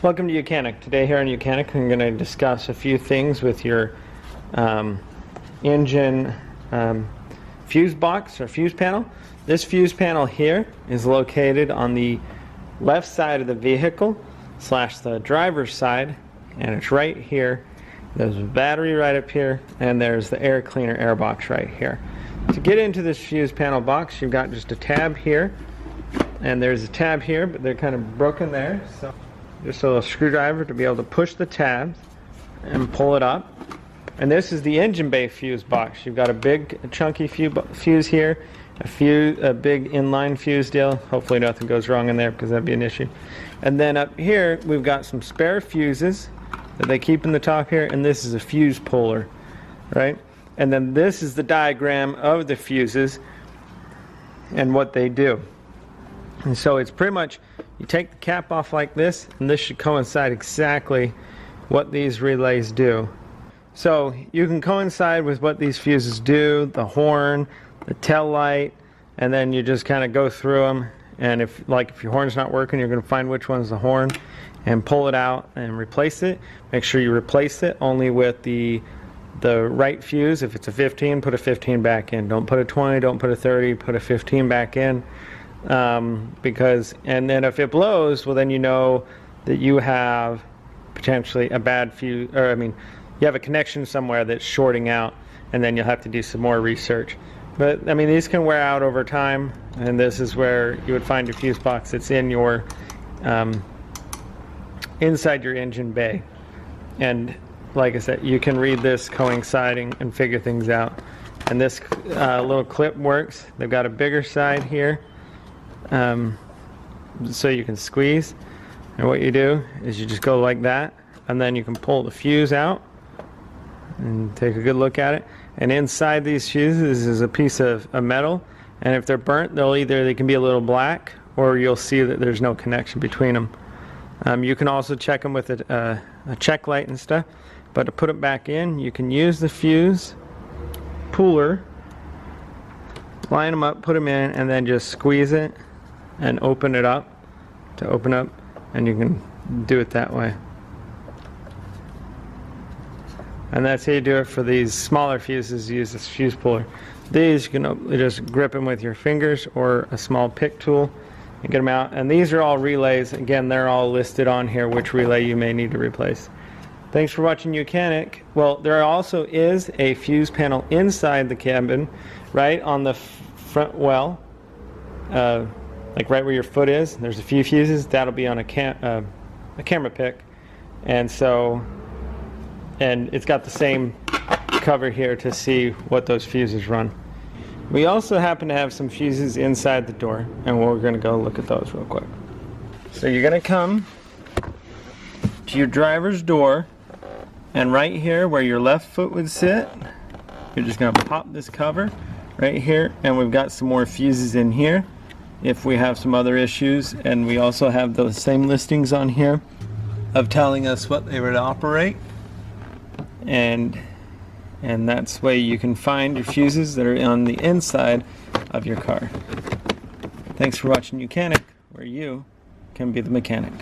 Welcome to YOUCANIC. Today here on YOUCANIC I'm going to discuss a few things with your engine fuse box or fuse panel. This fuse panel here is located on the left side of the vehicle / the driver's side, and it's right here. There's a battery right up here, and there's the air cleaner air box right here. To get into this fuse panel box, you've got just a tab here, and there's a tab here, but they're kind of broken there, so just a little screwdriver to be able to push the tabs and pull it up. And this is the engine bay fuse box. You've got a big chunky fuse here, a big inline fuse deal. Hopefully nothing goes wrong in there because that'd be an issue. And then up here we've got some spare fuses that they keep in the top here, and this is a fuse puller, right? And then this is the diagram of the fuses and what they do. And so it's pretty much, you take the cap off like this, and this should coincide exactly what these relays do. So you can coincide with what these fuses do, the horn, the tail light, and then you just kind of go through them. And if your horn's not working, you're going to find which one's the horn and pull it out and replace it. Make sure you replace it only with the right fuse. If it's a 15, put a 15 back in. Don't put a 20, don't put a 30, put a 15 back in. And then if it blows, well, then you know that you have potentially a bad fuse, or you have a connection somewhere that's shorting out, and then you'll have to do some more research. But these can wear out over time, and this is where you would find your fuse box that's in your inside your engine bay. And like I said, you can read this coinciding and figure things out. And this little clip works. They've got a bigger side here, so you can squeeze. And what you do is you just go like that, and then you can pull the fuse out and take a good look at it. And inside these fuses is a piece of metal, and if they're burnt, they can be a little black, or you'll see that there's no connection between them. You can also check them with a check light and stuff, but to put it back in, you can use the fuse puller, line them up, put them in, and then just squeeze it and open it up to open up, and you can do it that way. And that's how you do it for these smaller fuses. Use this fuse puller. These you can just grip them with your fingers or a small pick tool and get them out. And these are all relays. Again, they're all listed on here which relay you may need to replace. Thanks for watching YOUCANIC. Well, there also is a fuse panel inside the cabin, right on the front well, like right where your foot is. There's a few fuses. That'll be on a camera pick, and it's got the same cover here to see what those fuses run. We also happen to have some fuses inside the door, and we're going to go look at those real quick. So you're going to come to your driver's door, and right here where your left foot would sit, you're just going to pop this cover right here, and we've got some more fuses in here if we have some other issues. And we also have those same listings on here of telling us what they would operate, and that's way you can find your fuses that are on the inside of your car. Thanks for watching YOUCANIC, where you can be the mechanic.